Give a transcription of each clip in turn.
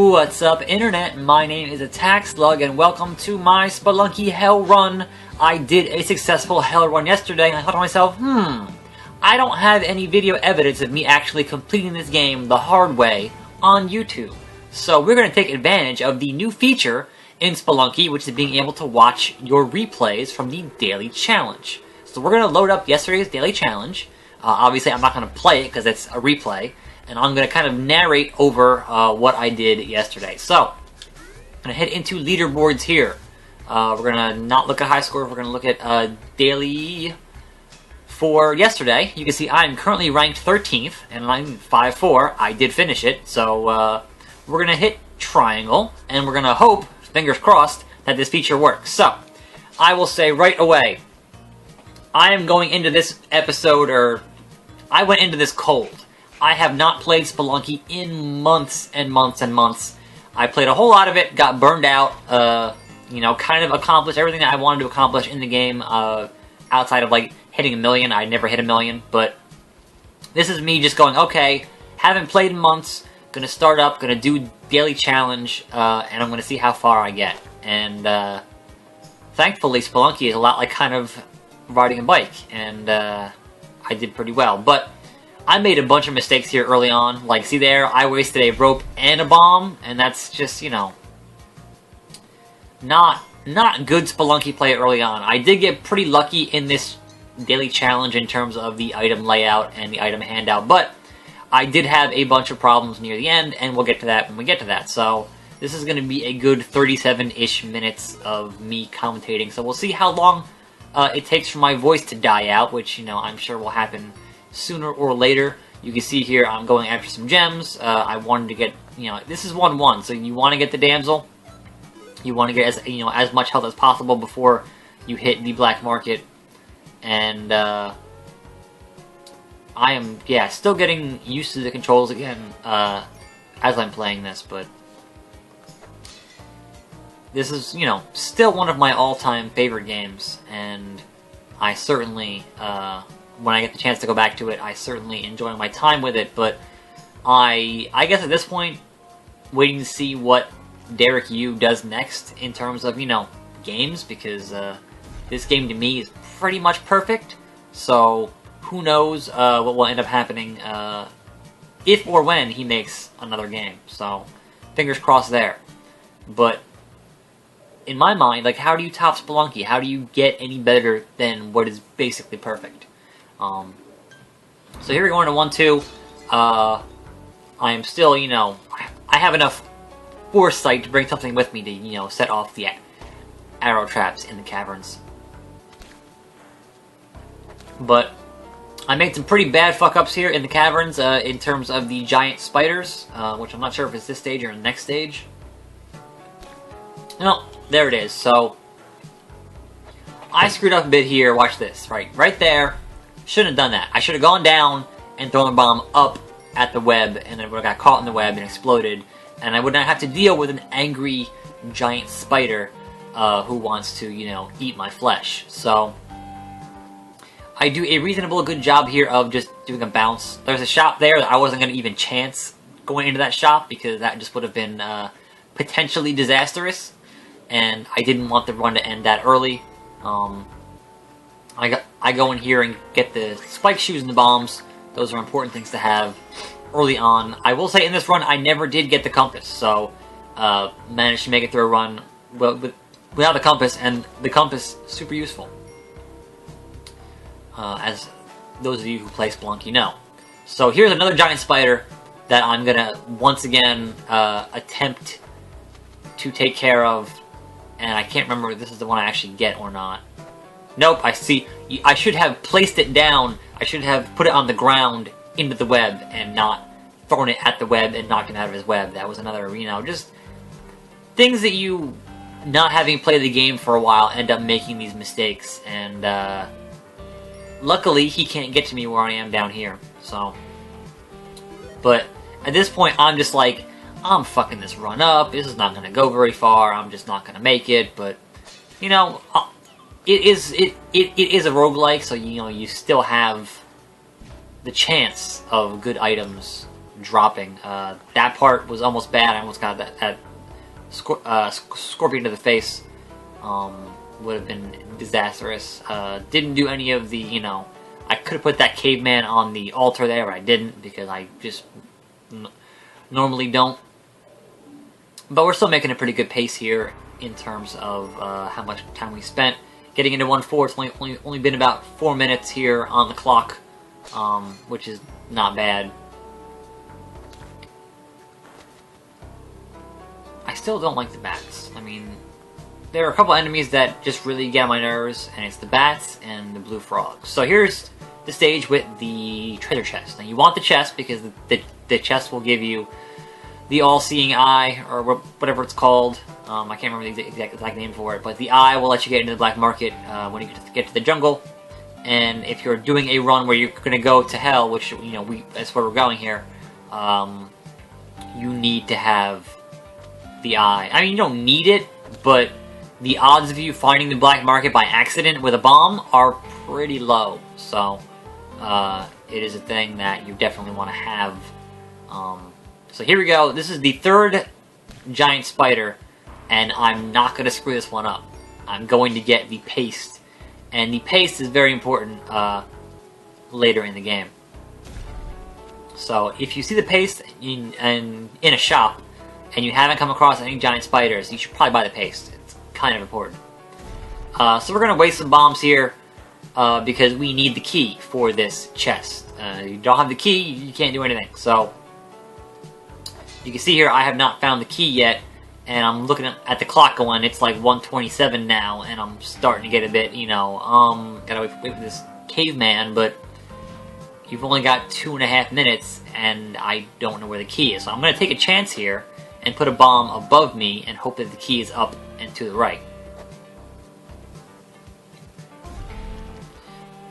What's up, Internet? My name is Attack Slug, and welcome to my Spelunky Hell Run. I did a successful Hell Run yesterday, and I thought to myself, I don't have any video evidence of me actually completing this game the hard way on YouTube. So we're going to take advantage of the new feature in Spelunky, which is being able to watch your replays from the daily challenge. So we're going to load up yesterday's daily challenge. Obviously, I'm not going to play it because it's a replay. And I'm going to kind of narrate over what I did yesterday. So, I'm going to head into leaderboards here. We're going to not look at high scores. We're going to look at daily for yesterday. You can see I'm currently ranked 13th, and I'm 5-4. I did finish it. So, we're going to hit triangle, and we're going to hope, fingers crossed, that this feature works. So, I will say right away, I am going into this episode, or I went into this cold. I have not played Spelunky in months and months and months. I played a whole lot of it, got burned out, kind of accomplished everything that I wanted to accomplish in the game, outside of, like, hitting 1 million. I never hit 1 million, but this is me just going, okay, haven't played in months, gonna start up, gonna do daily challenge, and I'm gonna see how far I get. And, thankfully, Spelunky is a lot like kind of riding a bike, and, I did pretty well, but I made a bunch of mistakes here early on. Like, see there, I wasted a rope and a bomb, and that's just, not good Spelunky play early on. I did get pretty lucky in this daily challenge in terms of the item layout and the item handout, but I did have a bunch of problems near the end, and we'll get to that when we get to that. So, this is going to be a good 37-ish minutes of me commentating, so we'll see how long it takes for my voice to die out, which, I'm sure will happen sooner or later. You can see here I'm going after some gems. I wanted to get, this is 1-1, so you want to get the damsel. You want to get as much health as possible before you hit the black market. And I am, still getting used to the controls again as I'm playing this, but this is, still one of my all-time favorite games, and I certainly, when I get the chance to go back to it, I certainly enjoy my time with it, but I guess at this point, waiting to see what Derek Yu does next in terms of, games, because this game to me is pretty much perfect, so who knows what will end up happening if or when he makes another game, so fingers crossed there. But in my mind, like, how do you top Spelunky? How do you get any better than what is basically perfect? So here we're going to 1-2. I am still, I have enough foresight to bring something with me to, set off the arrow traps in the caverns. But I made some pretty bad fuck-ups here in the caverns in terms of the giant spiders, which I'm not sure if it's this stage or the next stage. No, there it is. So I screwed up a bit here. Watch this. Right there. Shouldn't have done that. I should have gone down and thrown the bomb up at the web, and then it would have got caught in the web and exploded, and I would not have to deal with an angry giant spider who wants to, eat my flesh. So I do a reasonable good job here of just doing a bounce. There's a shop there that I wasn't going to even chance going into that shop, because that just would have been potentially disastrous, and I didn't want the run to end that early. I go in here and get the spike shoes and the bombs. Those are important things to have early on. I will say in this run, I never did get the compass, so managed to make it through a run without the compass, and the compass super useful, as those of you who play Spelunky know. So here's another giant spider that I'm gonna once again attempt to take care of, and I can't remember if this is the one I actually get or not. Nope, I see. I should have placed it down. I should have put it on the ground into the web and not thrown it at the web and knocked it out of his web. That was another, just things that you, not having played the game for a while, end up making these mistakes. And luckily, he can't get to me where I am down here. So, but at this point, I'm just like, I'm fucking this run up. This is not going to go very far. I'm just not going to make it. But, it is a roguelike, so you still have the chance of good items dropping. That part was almost bad. I almost got that scorpion to the face. Would have been disastrous. Didn't do any of the, you know, I could have put that caveman on the altar there, but I didn't because I just normally don't. But we're still making a pretty good pace here in terms of how much time we spent. Getting into 1-4, it's only been about 4 minutes here on the clock, which is not bad. I still don't like the bats. I mean, there are a couple enemies that just really get on my nerves, and it's the bats and the blue frogs. So here's the stage with the treasure chest. Now you want the chest because the chest will give you the all-seeing eye, or whatever it's called. I can't remember the exact name for it, but the eye will let you get into the black market when you get to the jungle. And if you're doing a run where you're going to go to hell, which, you know, that's where we're going here, you need to have the eye. I mean, you don't need it, but the odds of you finding the black market by accident with a bomb are pretty low. So it is a thing that you definitely want to have. So here we go. This is the third giant spider, and I'm not going to screw this one up. I'm going to get the paste, and the paste is very important later in the game. So if you see the paste in a shop, and you haven't come across any giant spiders, you should probably buy the paste. It's kind of important. So we're going to waste some bombs here because we need the key for this chest. You don't have the key, you can't do anything. So you can see here I have not found the key yet, and I'm looking at the clock going, it's like 1:27 now, and I'm starting to get a bit, you know, gotta wait for this caveman, but you've only got 2.5 minutes, and I don't know where the key is. So I'm going to take a chance here and put a bomb above me and hope that the key is up and to the right.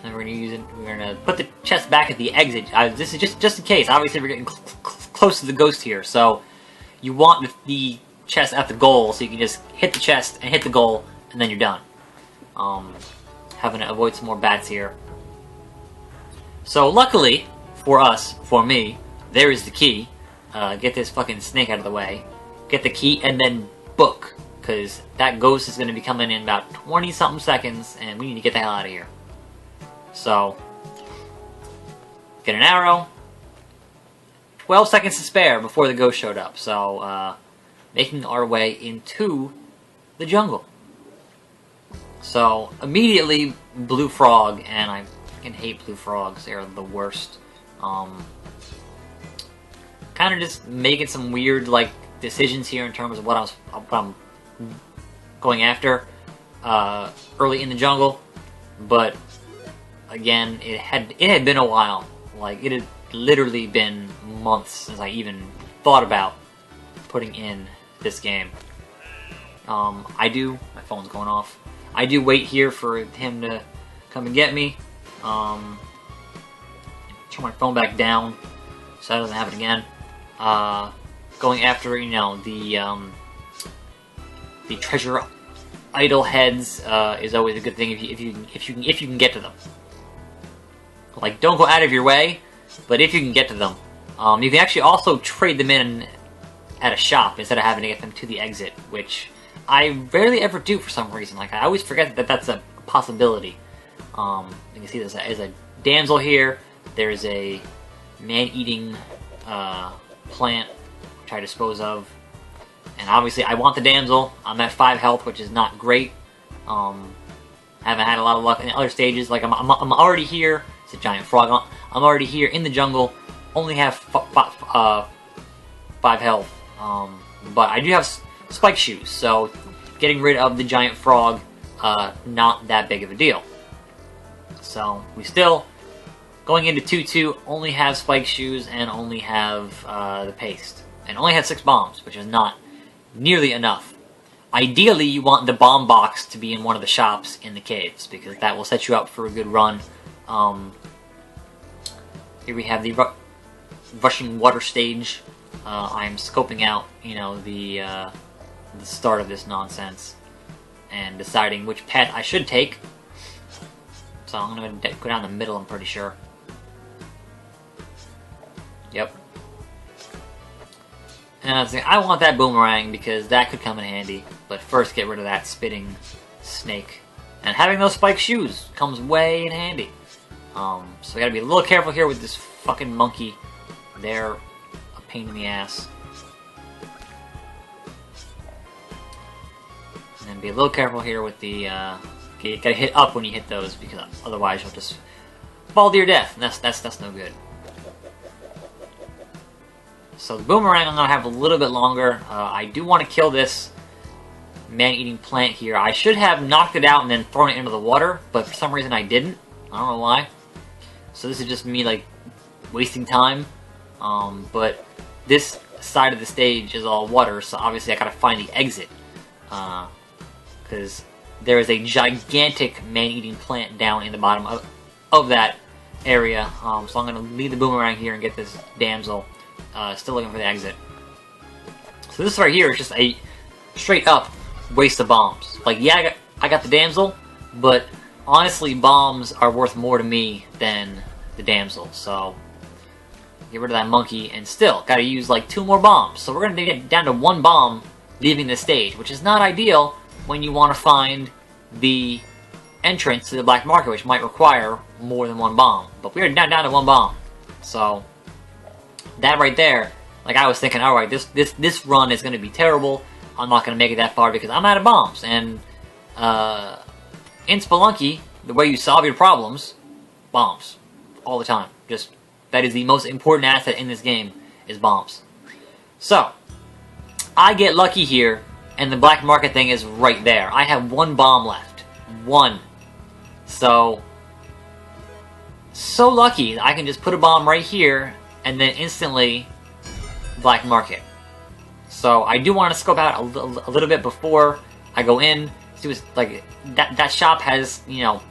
And we're going to put the chest back at the exit. This is just in case. Obviously, we're getting close to the ghost here, so you want the chest at the goal, so you can just hit the chest and hit the goal, and then you're done. Having to avoid some more bats here. So luckily for us, for me, there is the key. Get this fucking snake out of the way, get the key, and then book, because that ghost is going to be coming in about 20-something seconds, and we need to get the hell out of here. So, get an arrow, 12 seconds to spare before the ghost showed up, so making our way into the jungle. So, immediately, blue frog, and I fucking hate blue frogs, they're the worst. Kind of just making some weird, like, decisions here in terms of what I'm going after early in the jungle, but again, it had been a while. Like, it had literally been months since I even thought about putting in this game. My phone's going off. I do wait here for him to come and get me. Turn my phone back down so that doesn't happen again. Going after, you know, the treasure idol heads is always a good thing if you can get to them. Like, don't go out of your way, but if you can get to them, you can actually also trade them in at a shop instead of having to get them to the exit, which I rarely ever do for some reason. Like, I always forget that that's a possibility. You can see there's a damsel here. There's a man-eating plant, which I dispose of. And obviously, I want the damsel. I'm at 5 health, which is not great. Haven't had a lot of luck in other stages. Like, I'm already here. It's a giant frog. I'm already here in the jungle. Only have 5 health. But I do have spike shoes, so getting rid of the giant frog, not that big of a deal. So we still, going into 2-2, only have spike shoes and only have the paste. And only have 6 bombs, which is not nearly enough. Ideally, you want the bomb box to be in one of the shops in the caves, because that will set you up for a good run. Here we have the rushing water stage. I'm scoping out, you know, the start of this nonsense and deciding which path I should take. So I'm going to go down the middle, I'm pretty sure. Yep. And I was like, I want that boomerang because that could come in handy. But first, get rid of that spitting snake. And having those spiked shoes comes way in handy. So we gotta be a little careful here with this fucking monkey. They're a pain in the ass. And then be a little careful here with the, you gotta hit up when you hit those, because otherwise you'll just fall to your death, and that's no good. So the boomerang I'm gonna have a little bit longer. I do want to kill this man-eating plant here. I should have knocked it out and then thrown it into the water, but for some reason I didn't. I don't know why. So this is just me, like, wasting time. But this side of the stage is all water, so obviously I gotta find the exit. Because there is a gigantic man-eating plant down in the bottom of that area. So I'm gonna leave the boomerang here and get this damsel. Still looking for the exit. So this right here is just a straight up waste of bombs. Like, yeah, I got the damsel, but honestly, bombs are worth more to me than the damsel. So get rid of that monkey, and still gotta use like 2 more bombs. So we're gonna get down to 1 bomb leaving the stage, which is not ideal when you want to find the entrance to the black market, which might require more than 1 bomb. But we're down to 1 bomb. So that right there, like, I was thinking, alright, this run is going to be terrible. I'm not going to make it that far because I'm out of bombs. And in Spelunky, the way you solve your problems, bombs. All the time. Just, that is the most important asset in this game, is bombs. So, I get lucky here, and the black market thing is right there. I have 1 bomb left. 1. So lucky, I can just put a bomb right here, and then instantly black market. So I do want to scope out a little bit before I go in. See what's, like, that shop has, you know,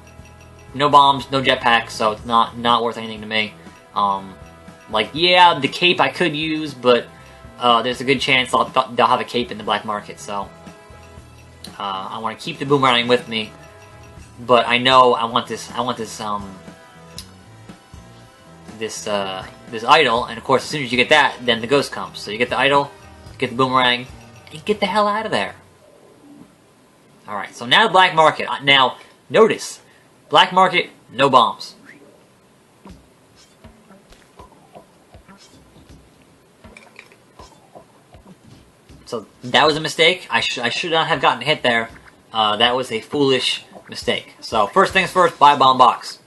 no bombs, no jetpacks, so it's not worth anything to me. Like, yeah, the cape I could use, but there's a good chance they'll have a cape in the black market. So I want to keep the boomerang with me, but I know I want this this idol, and of course, as soon as you get that, then the ghost comes. So you get the idol, get the boomerang, and get the hell out of there. Alright, so now the black market. Now, notice, black market, no bombs. So that was a mistake. I should not have gotten hit there. That was a foolish mistake. So first things first, buy a bomb box.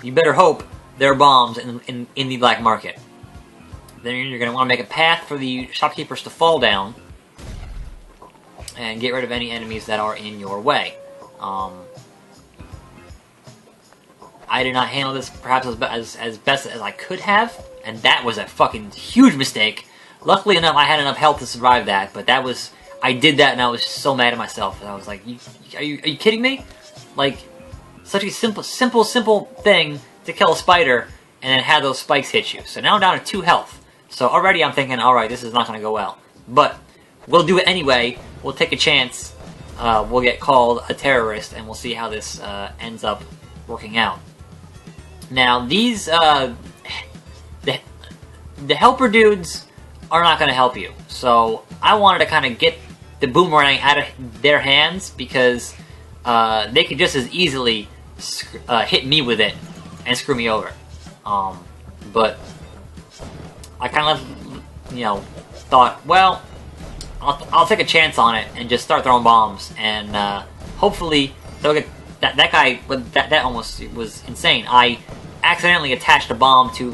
You better hope there are bombs in the black market. Then you're going to want to make a path for the shopkeepers to fall down and get rid of any enemies that are in your way. I did not handle this perhaps as best as I could have, and that was a fucking huge mistake. Luckily enough, I had enough health to survive that, but that was... I did that and I was so mad at myself. And I was like, are you kidding me? Like, such a simple thing to kill a spider and then have those spikes hit you. So now I'm down to 2 health. So already I'm thinking, alright, this is not going to go well. But we'll do it anyway. We'll take a chance. We'll get called a terrorist, and we'll see how this ends up working out. Now, these... the helper dudes are not going to help you. So I wanted to kind of get the boomerang out of their hands, because they could just as easily hit me with it and screw me over. But I kind of, you know, thought, well, I'll take a chance on it and just start throwing bombs, and hopefully they'll get that guy. But that almost was insane. I accidentally attached a bomb to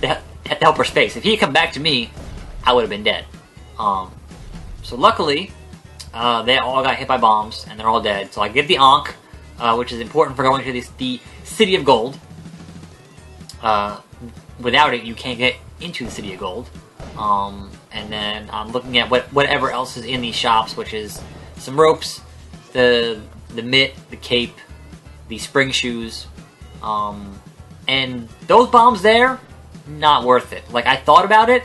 the helper's face. If he had come back to me, I would have been dead. So luckily, they all got hit by bombs, and they're all dead. So I get the Ankh, which is important for going to the City of Gold. Without it, you can't get into the City of Gold. And then I'm looking at whatever else is in these shops, which is some ropes, the mitt, the cape, the spring shoes, and those bombs there, not worth it. Like, I thought about it,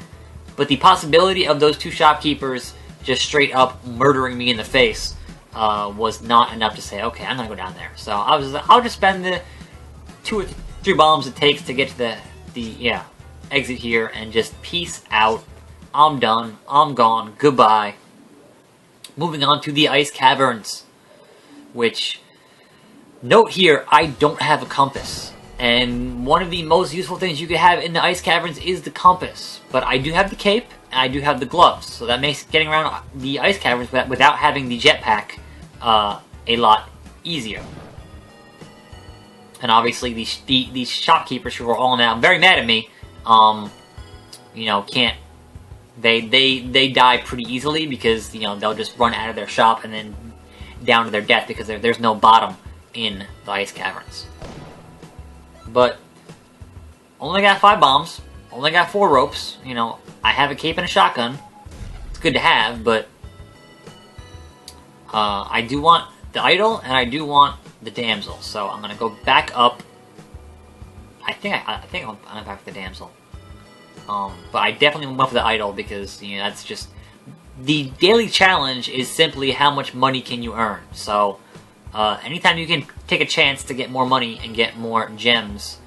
but the possibility of those 2 shopkeepers just straight up murdering me in the face was not enough to say, okay, I'm gonna go down there. So I'll just spend the 2 or 3 bombs it takes to get to the exit here and just peace out. I'm done. I'm gone. Goodbye. Moving on to the ice caverns, which, note here, I don't have a compass. And one of the most useful things you could have in the ice caverns is the compass. But I do have the cape, and I do have the gloves, so that makes getting around the ice caverns without having the jetpack a lot easier. And obviously, these shopkeepers who are all now very mad at me, you know, can't. They die pretty easily because, you know, they'll just run out of their shop and then down to their death because there's no bottom in the ice caverns. But only got 5 bombs, only got 4 ropes. You know, I have a cape and a shotgun. It's good to have, but I do want the idol and I do want the damsel. So I'm gonna go back up. I think I'm back for the damsel. But I definitely went for the idol because, you know, that's just... The daily challenge is simply how much money can you earn. So, anytime you can take a chance to get more money and get more gems,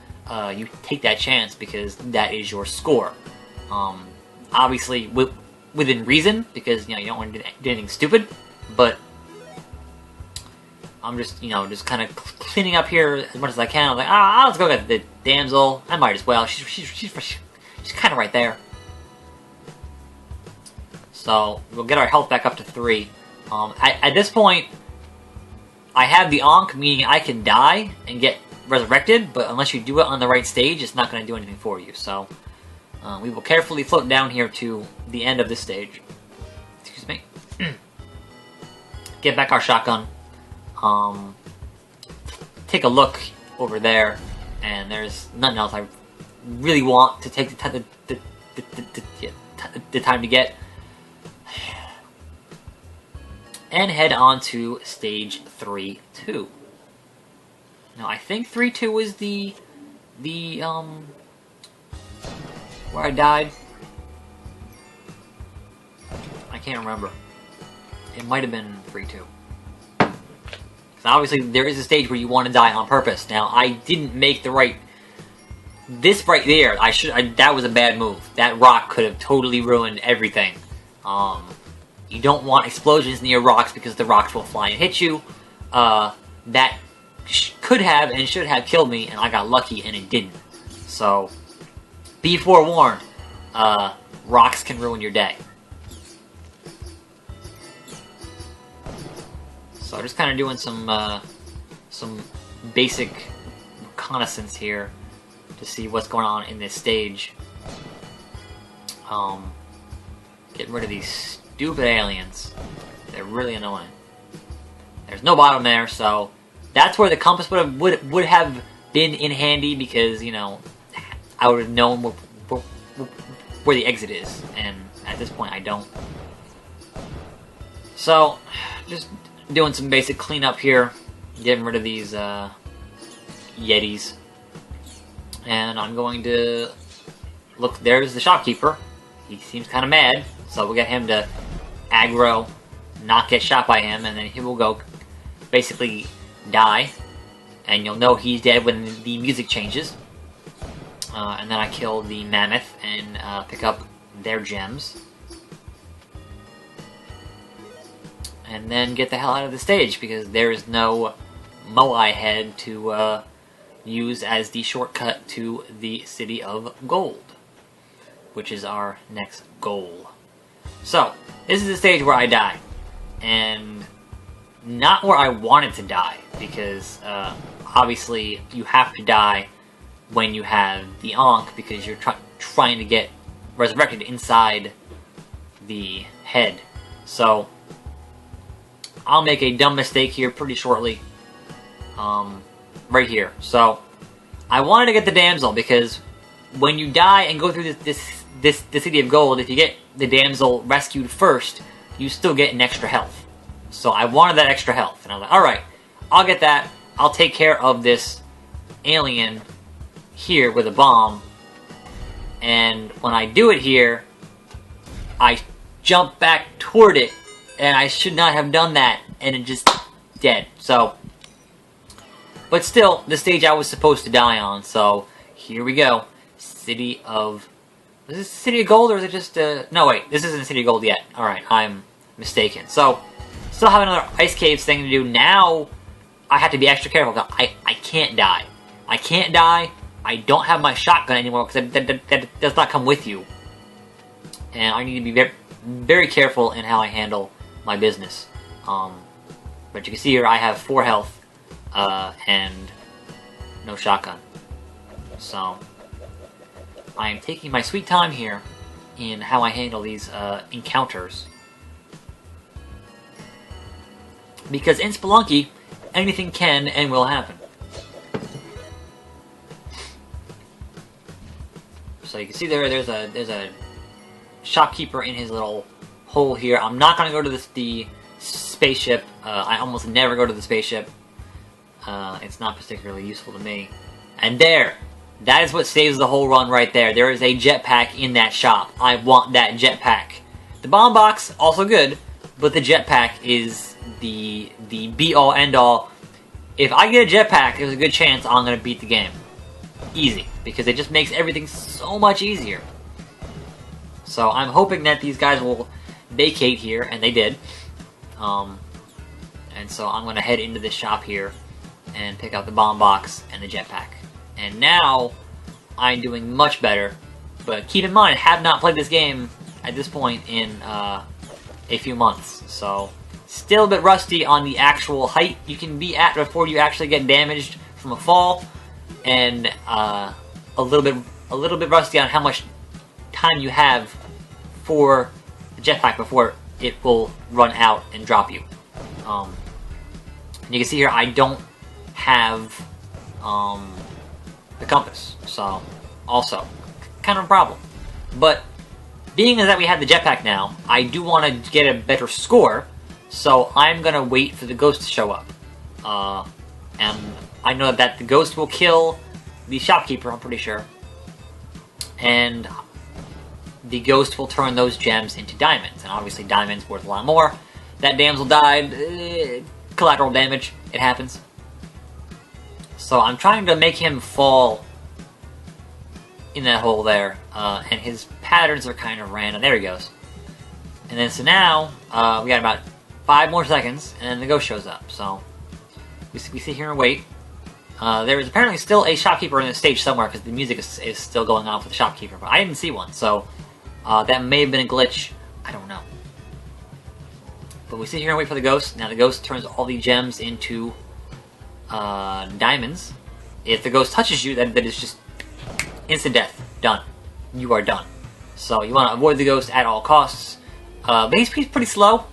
you take that chance because that is your score. Obviously, within reason, because, you know, you don't want to do anything stupid, but I'm just, you know, just kind of cleaning up here as much as I can. I'm like, let's go get the damsel. I might as well. She's kind of right there. So, we'll get our health back up to 3. At this point, I have the Ankh, meaning I can die and get resurrected, but unless you do it on the right stage, it's not going to do anything for you. So, we will carefully float down here to the end of this stage. Excuse me. Get back our shotgun. Take a look over there, and there's nothing else I really want to take the time to get. And head on to stage 3-2. Now I think 3-2 is the where I died. I can't remember. It might have been 3-2. Obviously, there is a stage where you want to die on purpose. Now, I didn't make the right... This right there, that was a bad move. That rock could have totally ruined everything. You don't want explosions near rocks because the rocks will fly and hit you. That could have and should have killed me, and I got lucky and it didn't. So, be forewarned. Rocks can ruin your day. So just kind of doing some basic reconnaissance here to see what's going on in this stage. Getting rid of these stupid aliens. They're really annoying. There's no bottom there, so that's where the compass would have been in handy because, you know, I would have known where the exit is, and at this point I don't. So just doing some basic cleanup here, getting rid of these Yetis. And I'm going to... Look, there's the shopkeeper. He seems kind of mad, so we'll get him to aggro, not get shot by him, and then he will go basically die. And you'll know he's dead when the music changes. And then I kill the mammoth and pick up their gems. And then get the hell out of the stage, because there is no Moai head to use as the shortcut to the City of Gold, which is our next goal. So, this is the stage where I die. And not where I wanted to die, because obviously you have to die when you have the Ankh, because you're trying to get resurrected inside the head. So, I'll make a dumb mistake here pretty shortly. Right here. So, I wanted to get the damsel, because when you die and go through the City of Gold, if you get the damsel rescued first, you still get an extra health. So I wanted that extra health, and I was like, alright, I'll get that. I'll take care of this alien here with a bomb. And when I do it here, I jump back toward it, and I should not have done that, and it just dead. So, but still, the stage I was supposed to die on, so here we go. City of Is this City of Gold, or is it just, no, wait, this isn't City of Gold yet. Alright, I'm mistaken. So, still have another Ice Caves thing to do. Now, I have to be extra careful. I can't die. I can't die. I don't have my shotgun anymore, because that does not come with you. And I need to be very, very careful in how I handle my business. But you can see here, I have 4 health, and no shotgun. So, I am taking my sweet time here in how I handle these encounters. Because in Spelunky, anything can and will happen. So you can see there's a shopkeeper in his little hole here. I'm not going to go to the spaceship. I almost never go to the spaceship. It's not particularly useful to me. And there! That is what saves the whole run right there. There is a jetpack in that shop. I want that jetpack. The bomb box, also good, but the jetpack is the be-all, end-all. If I get a jetpack, there's a good chance I'm going to beat the game. Easy. Because it just makes everything so much easier. So I'm hoping that these guys will vacate here, and they did. And so I'm going to head into this shop here and pick out the bomb box and the jetpack. And now, I'm doing much better. But keep in mind, I have not played this game at this point in a few months. So, still a bit rusty on the actual height you can be at before you actually get damaged from a fall. And a little bit rusty on how much time you have for the jetpack before it will run out and drop you. And you can see here, I don't have the compass, so also kind of a problem. But being that we have the jetpack now, I do want to get a better score, so I'm gonna wait for the ghost to show up. And I know that the ghost will kill the shopkeeper, I'm pretty sure, and the ghost will turn those gems into diamonds, and obviously diamonds worth a lot more. That damsel died, collateral damage, it happens. So I'm trying to make him fall in that hole there, and his patterns are kind of random. There he goes. And then so now, we got about 5 more seconds, and then the ghost shows up. So we sit here and wait. There is apparently still a shopkeeper in the stage somewhere, because the music is still going on for the shopkeeper, but I didn't see one, so that may have been a glitch. I don't know. But we sit here and wait for the ghost. Now the ghost turns all the gems into diamonds. If the ghost touches you, that is just instant death. Done. You are done. So you want to avoid the ghost at all costs. But he's pretty slow.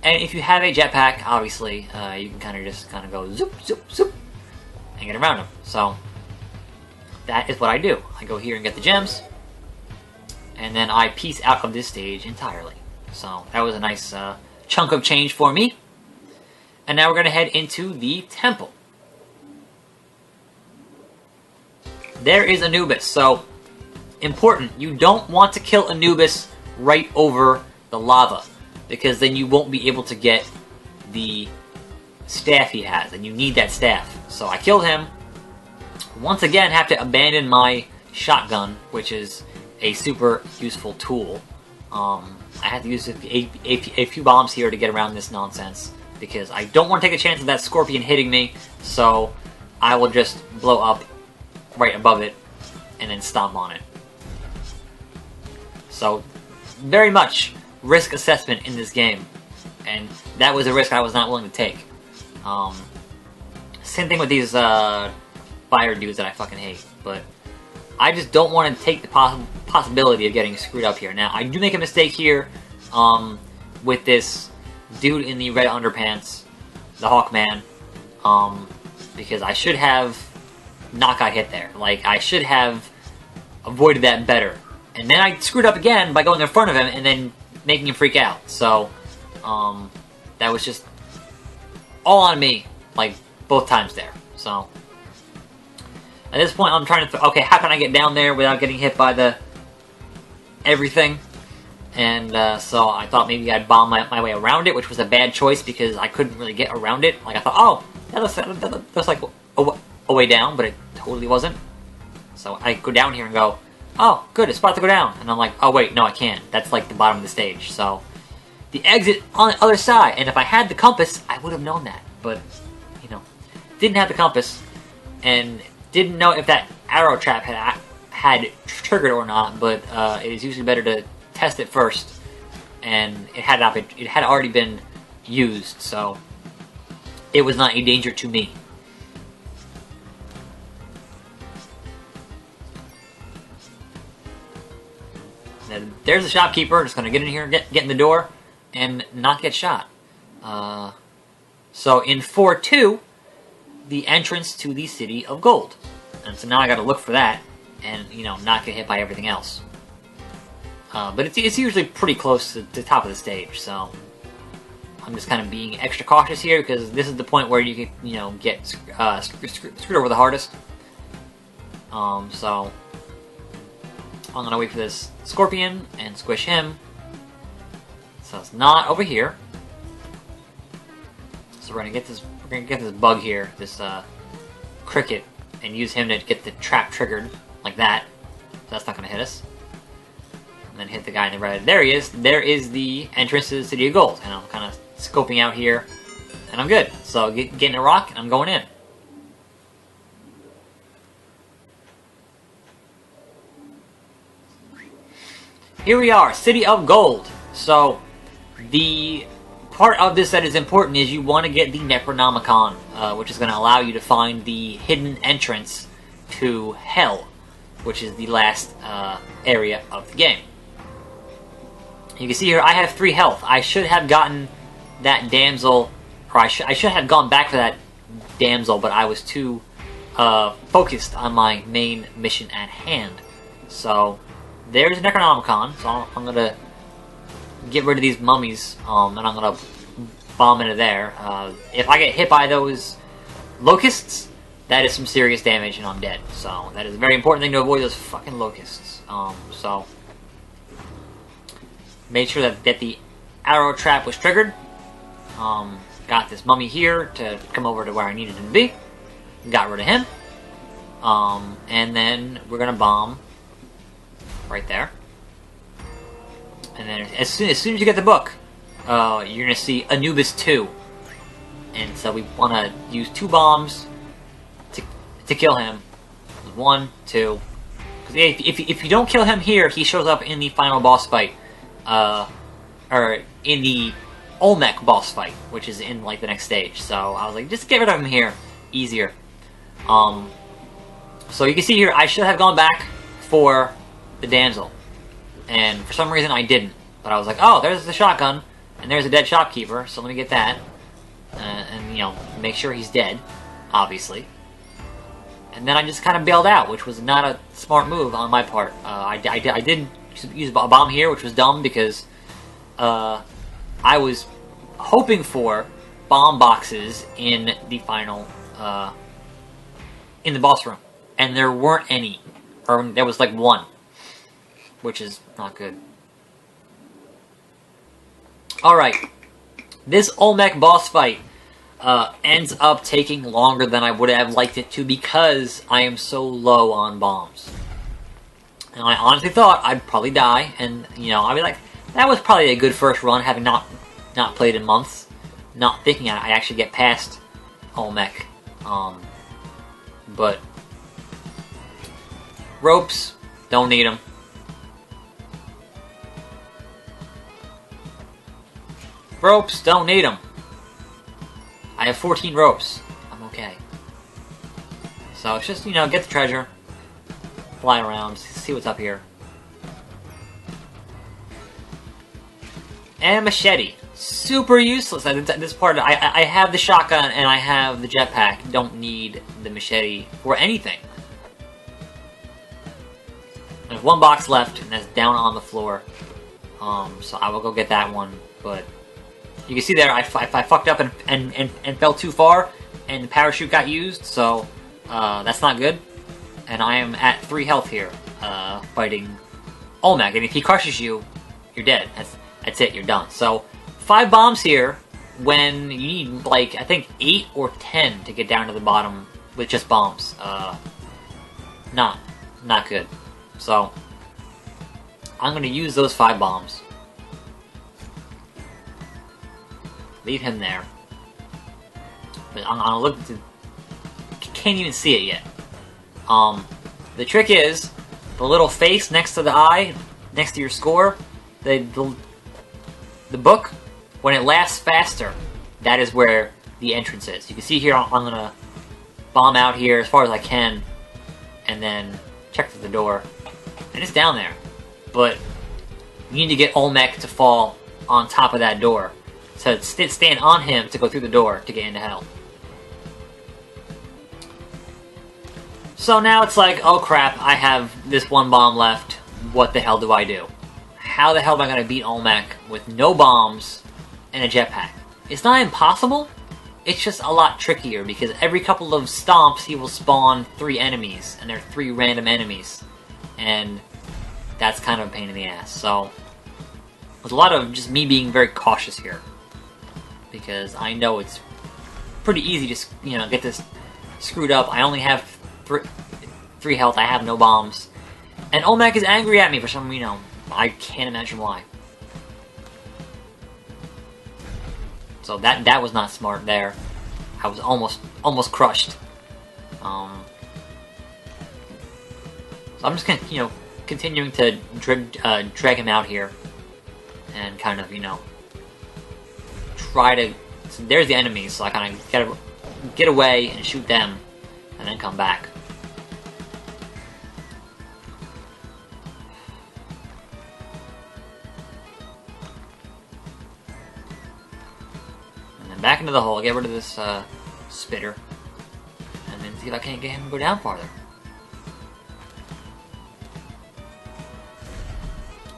And if you have a jetpack, obviously, you can kind of go zoop, zoop, zoop, and get around him. So that is what I do. I go here and get the gems, and then I peace out of this stage entirely. So that was a nice chunk of change for me. And now we're going to head into the temple. There is Anubis. So, important, you don't want to kill Anubis right over the lava, because then you won't be able to get the staff he has, and you need that staff. So I killed him. Once again, have to abandon my shotgun, which is a super useful tool. I have to use a few bombs here to get around this nonsense, because I don't want to take a chance of that scorpion hitting me, so I will just blow up right above it and then stomp on it. So, very much risk assessment in this game, and that was a risk I was not willing to take. Same thing with these fire dudes that I fucking hate, but I just don't want to take the possibility of getting screwed up here. Now, I do make a mistake here with this dude in the red underpants, the Hawkman, because I should have not got hit there. Like, I should have avoided that better. And then I screwed up again by going in front of him and then making him freak out. So, that was just all on me, like, both times there. So, at this point, I'm trying to, okay, how can I get down there without getting hit by the everything? And so I thought maybe I'd bomb my way around it, which was a bad choice because I couldn't really get around it. Like, I thought, oh, that looks like a way down, but it totally wasn't. So I go down here and go, oh, good, it's about to go down. And I'm like, oh wait, no I can't. That's like the bottom of the stage, so... The exit on the other side, and if I had the compass, I would have known that. But, you know, didn't have the compass, and didn't know if that arrow trap had triggered or not, but it is usually better to test it first. And it had already been used, so it was not a danger to me. And there's the shopkeeper, just gonna get in here, get in the door, and not get shot. So in 4-2, the entrance to the City of Gold. And so now I gotta look for that, and, you know, not get hit by everything else. But it's usually pretty close to the top of the stage, so... I'm just kind of being extra cautious here, because this is the point where you can, you know, get screwed over the hardest. So... I'm gonna wait for this scorpion, and squish him. So it's not over here. So we're gonna get this bug here, this cricket, and use him to get the trap triggered, like that. So that's not gonna hit us. And then hit the guy in the red. There he is. There is the entrance to the City of Gold. And I'm kind of scoping out here, and I'm good. So getting a rock, and I'm going in. Here we are, City of Gold. So, the part of this that is important is you want to get the Necronomicon, which is going to allow you to find the hidden entrance to Hell, which is the last area of the game. You can see here, I have 3 health. I should have gotten that damsel, or I should have gone back for that damsel, but I was too focused on my main mission at hand. So... there's an Necronomicon, so I'm gonna get rid of these mummies, and I'm gonna bomb into there. If I get hit by those locusts, that is some serious damage and I'm dead. So that is a very important thing to avoid, those fucking locusts. So made sure that the arrow trap was triggered. Got this mummy here to come over to where I needed him to be. Got rid of him. And then we're gonna bomb right there. And then as soon as you get the book, you're gonna see Anubis 2. And so we want to use 2 bombs to kill him. 1, 2. Because if you don't kill him here, he shows up in the final boss fight, or in the Olmec boss fight, which is in like the next stage. So I was like, just get rid of him here, easier. So you can see here, I should have gone back for the damsel, and for some reason I didn't. But I was like, oh, there's the shotgun, and there's a dead shopkeeper, so let me get that, and you know, make sure he's dead, obviously. And then I just kind of bailed out, which was not a smart move on my part. I did use a bomb here, which was dumb because I was hoping for bomb boxes in the final, in the boss room, and there weren't any, or there was like 1. Which is not good. Alright. This Olmec boss fight ends up taking longer than I would have liked it to because I am so low on bombs. And I honestly thought I'd probably die, and, you know, I'd be like, that was probably a good first run, having not played in months. Not thinking I actually get past Olmec. But... ropes, don't need them. Ropes, don't need them. I have 14 ropes. I'm okay. So it's just, you know, get the treasure, fly around, see what's up here. And a machete. Super useless at this part. I have the shotgun and I have the jetpack. Don't need the machete for anything. There's 1 box left, and that's down on the floor. So I will go get that one, but... you can see there, I fucked up and fell too far, and the parachute got used, so that's not good. And I am at 3 health here, fighting Olmec. And if he crushes you, you're dead. That's it, you're done. So 5 bombs here, when you need, like, I think 8 or 10 to get down to the bottom with just bombs. Not good. So I'm gonna use those 5 bombs. Leave him there. But I'm gonna look to... Can't even see it yet. The trick is, the little face next to the eye, next to your score, the book, when it lasts faster, that is where the entrance is. You can see here, I'm gonna bomb out here as far as I can, and then check for the door. And it's down there. But you need to get Olmec to fall on top of that door. So stand on him to go through the door to get into hell. So now it's like, oh crap, I have this 1 bomb left. What the hell do I do? How the hell am I going to beat Olmec with no bombs and a jetpack? It's not impossible, it's just a lot trickier because every couple of stomps he will spawn 3 enemies, and they're 3 random enemies. And that's kind of a pain in the ass. So there's a lot of just me being very cautious here. Because I know it's pretty easy to, you know, get this screwed up. I only have 3 health, I have no bombs. And Olmec is angry at me for some, you know, I can't imagine why. So that was not smart there. I was almost crushed. So I'm just gonna, you know, continuing to drag him out here. And kind of, you know, try to... So there's the enemies, so I kind of gotta get away and shoot them. And then come back. And then back into the hole, get rid of this spitter. And then see if I can't get him to go down farther.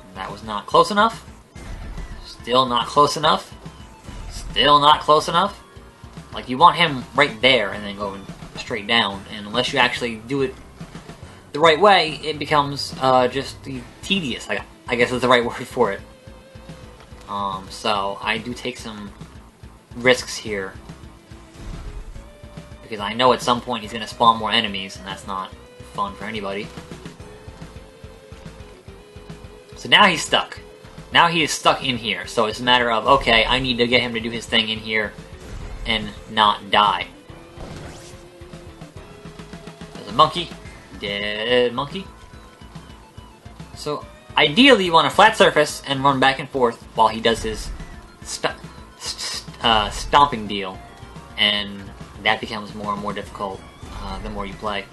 And that was not close enough. Still not close enough. Still not close enough. Like, you want him right there and then going straight down, and unless you actually do it the right way, it becomes just tedious. I guess is the right word for it. So I do take some risks here because I know at some point he's gonna spawn more enemies, and that's not fun for anybody. So now he's stuck. Now he is stuck in here. So it's a matter of, okay, I need to get him to do his thing in here and not die. Monkey. Dead monkey. So, ideally you want a flat surface and run back and forth while he does his stomping deal. And that becomes more and more difficult the more you play.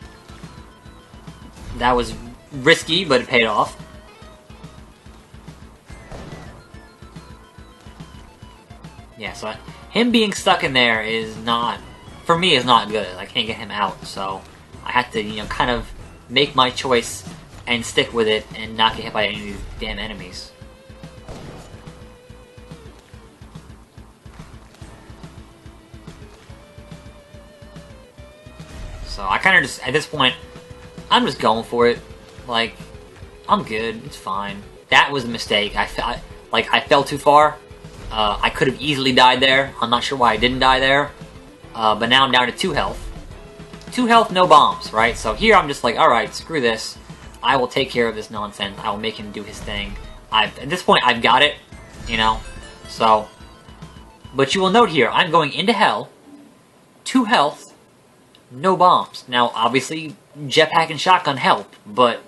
That was risky, but it paid off. Yeah, so him being stuck in there is not, for me, is not good. I can't get him out, so I have to, you know, kind of make my choice and stick with it and not get hit by any of these damn enemies. So I kind of just, at this point, I'm just going for it. Like, I'm good, it's fine. That was a mistake. I fell too far. I could have easily died there. I'm not sure why I didn't die there. But now I'm down to 2 health. 2 health, no bombs, right? So here I'm just like, alright, screw this. I will take care of this nonsense. I will make him do his thing. At this point, I've got it, you know? So, but you will note here, I'm going into hell, 2 health, no bombs. Now, obviously, jetpack and shotgun help, but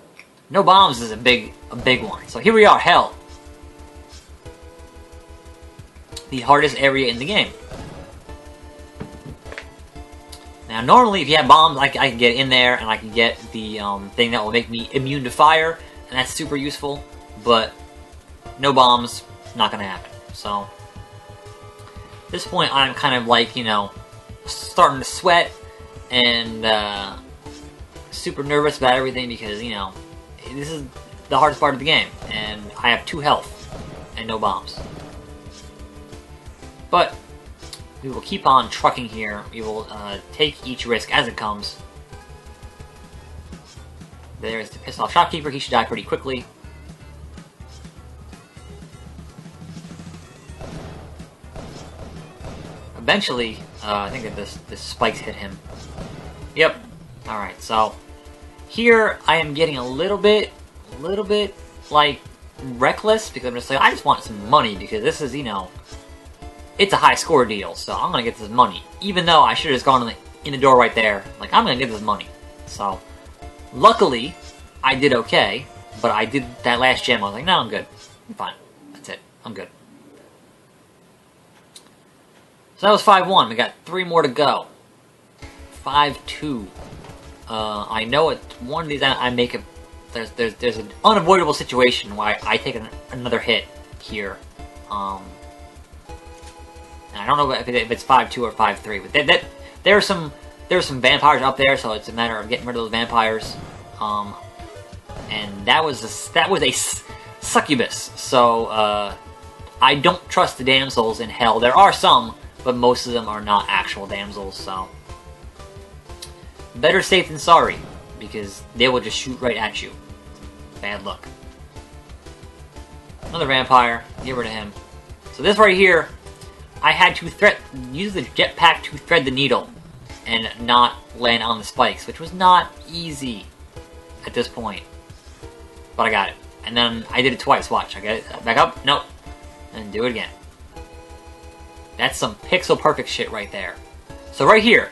no bombs is a big one. So here we are, hell. The hardest area in the game. Now, normally, if you have bombs, I can get in there, and I can get the thing that will make me immune to fire, and that's super useful, but no bombs, not gonna happen. So, at this point, I'm kind of like, you know, starting to sweat, and super nervous about everything, because, you know, this is the hardest part of the game, and I have 2 health, and no bombs. But we will keep on trucking here. We will take each risk as it comes. There's the pissed off shopkeeper. He should die pretty quickly. Eventually, I think that this spikes hit him. Yep. Alright, so here I am getting a little bit, like, reckless because I'm just like, I just want some money because this is, you know, it's a high score deal, so I'm gonna get this money. Even though I should have just gone in the door right there, like, I'm gonna get this money. So, luckily, I did okay, but I did that last gem. I was like, no, I'm good. I'm fine. That's it. I'm good. So that was 5-1. We got 3 more to go. 5-2. I know at one of these I make a... There's an unavoidable situation where I take another hit here. And I don't know if it's 5-2 or 5-3, but there's some vampires up there, so it's a matter of getting rid of those vampires. And that was a succubus. So I don't trust the damsels in hell. There are some, but most of them are not actual damsels. So better safe than sorry, because they will just shoot right at you. Bad luck. Another vampire. Get rid of him. So this right here, I had to use the jetpack to thread the needle and not land on the spikes, which was not easy at this point. But I got it. And then I did it twice. Watch. I got it. Back up. Nope. And do it again. That's some pixel perfect shit right there. So right here,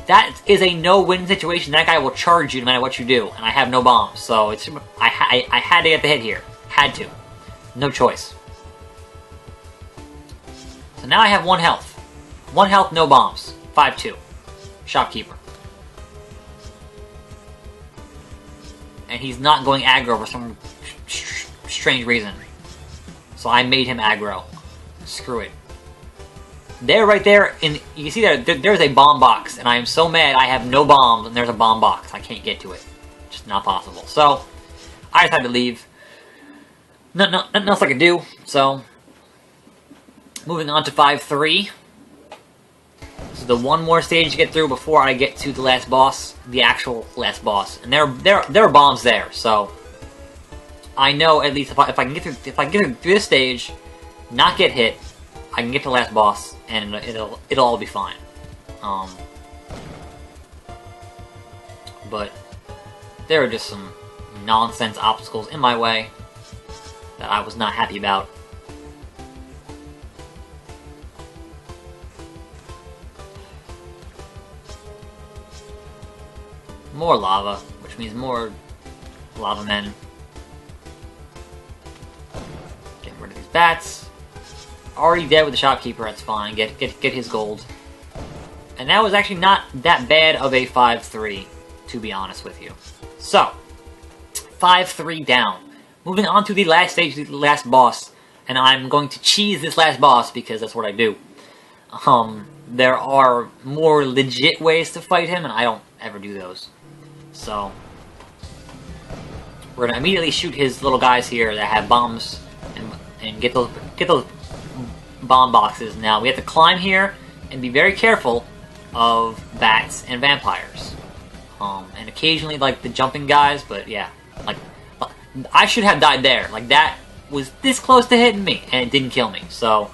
that is a no-win situation. That guy will charge you no matter what you do, and I have no bombs. So it's I had to get the hit here. Had to. No choice. So now I have 1 health. 1 health, no bombs. 5-2. Shopkeeper. And he's not going aggro for some strange reason. So I made him aggro. Screw it. There, right there, you can see there's a bomb box, and I am so mad I have no bombs, and there's a bomb box. I can't get to it. Just not possible. So, I decided to leave. Nothing else I could do, so... Moving on to 5-3. This is the one more stage to get through before I get to the last boss, the actual last boss. And there are bombs there, so... I know at least if I can get through this stage, not get hit, I can get to the last boss, and it'll all be fine. But there are just some nonsense obstacles in my way that I was not happy about. More lava, which means more lava men. Getting rid of these bats. Already dead with the shopkeeper, that's fine. Get his gold. And that was actually not that bad of a 5-3, to be honest with you. So, 5-3 down. Moving on to the last stage, the last boss. And I'm going to cheese this last boss because that's what I do. There are more legit ways to fight him, and I don't ever do those. So, we're gonna immediately shoot his little guys here that have bombs and get those bomb boxes. Now we have to climb here and be very careful of bats and vampires, and occasionally like the jumping guys. But yeah, like I should have died there. Like that was this close to hitting me and it didn't kill me. So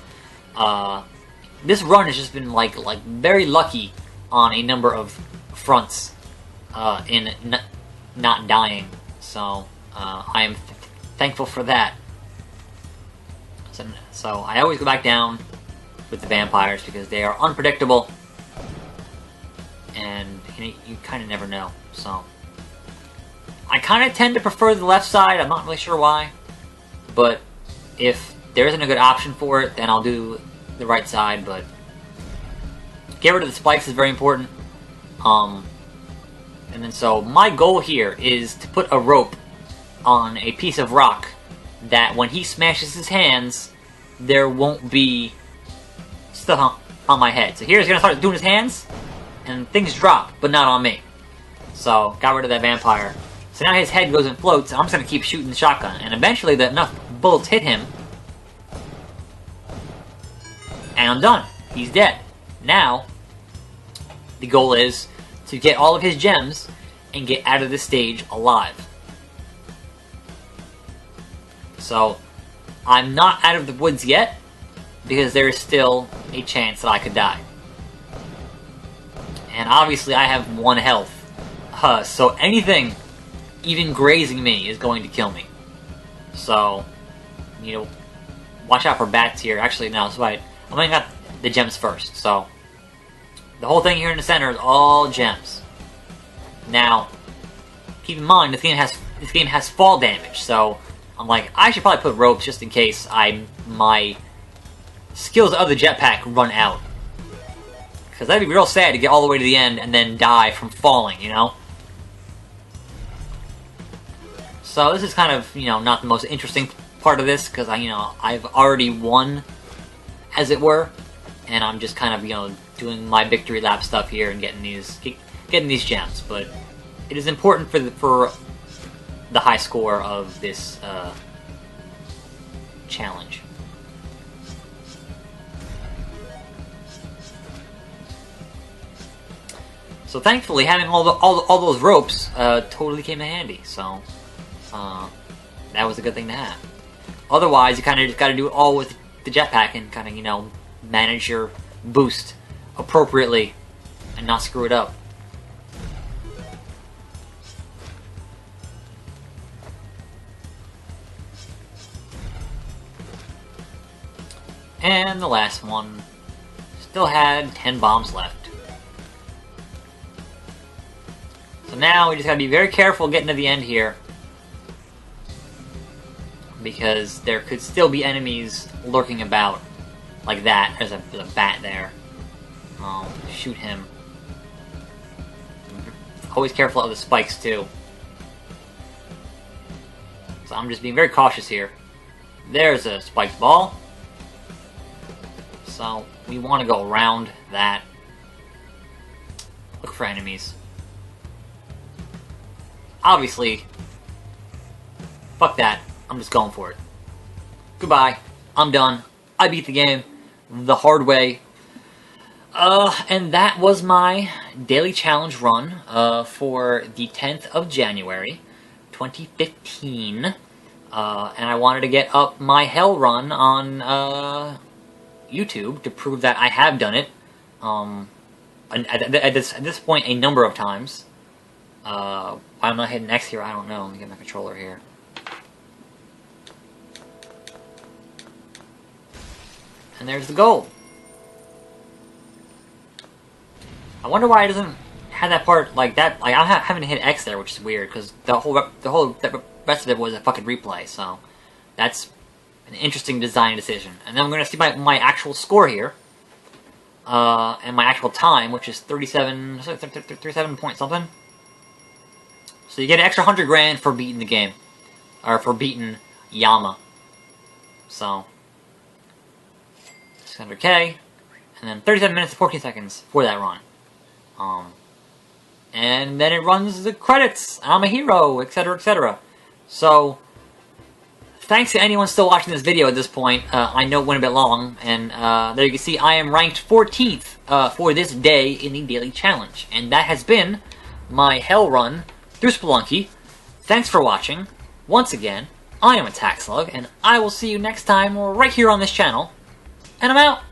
this run has just been like very lucky on a number of fronts in not dying. So I am thankful for that. So I always go back down with the vampires because they are unpredictable, and you kind of never know. So I kind of tend to prefer the left side. I'm not really sure why, but if there isn't a good option for it, then I'll do the right side. But get rid of the spikes is very important. And then so my goal here is to put a rope on a piece of rock that when he smashes his hands, there won't be stuff on my head. So here's gonna start doing his hands, and things drop, but not on me. So, got rid of that vampire. So now his head goes and floats, and I'm just gonna keep shooting the shotgun. And eventually, enough bullets hit him, and I'm done. He's dead. Now, the goal is to get all of his gems and get out of this stage alive. So, I'm not out of the woods yet, because there is still a chance that I could die. And obviously I have 1 health. So anything, even grazing me, is going to kill me. So, you know, watch out for bats here. Actually, no, that's right. I'm gonna got the gems first. So, the whole thing here in the center is all gems. Now, keep in mind this game has fall damage. So, I'm like, I should probably put ropes just in case my skills of the jetpack run out. Because that'd be real sad to get all the way to the end and then die from falling, you know? So this is kind of, you know, not the most interesting part of this, because I've already won, as it were, and I'm just kind of, you know, doing my victory lap stuff here and getting these gems. But it is important for the high score of this challenge. So thankfully, having all those ropes totally came in handy. So that was a good thing to have. Otherwise, you kind of just got to do it all with the jetpack and kind of, you know, manage your boost appropriately and not screw it up. And the last one still had 10 bombs left. So now we just gotta be very careful getting to the end here, because there could still be enemies lurking about like that. There's a bat there. Shoot him. Always careful of the spikes too. So I'm just being very cautious here. There's a spiked ball. So we want to go around that. Look for enemies. Obviously, fuck that. I'm just going for it. Goodbye. I'm done. I beat the game the hard way. And that was my daily challenge run for the 10th of January, 2015. And I wanted to get up my hell run on YouTube to prove that I have done it. At this point, a number of times. Why I'm not hitting X here, I don't know. Let me get my controller here. And there's the goal. I wonder why it doesn't have that part like that. Like, I haven't hit X there, which is weird, because the whole rest of it was a fucking replay. So that's an interesting design decision. And then I'm gonna see my actual score here, and my actual time, which is 37 point something. So you get an extra 100 grand for beating the game, or for beating Yama. So 600K, and then 37 minutes and 14 seconds for that run. And then it runs the credits. I'm a hero, etc., etc. So thanks to anyone still watching this video at this point. I know it went a bit long, and there you can see I am ranked 14th for this day in the daily challenge. And that has been my hell run through Spelunky. Thanks for watching. Once again, I am Attack Slug, and I will see you next time right here on this channel. And I'm out!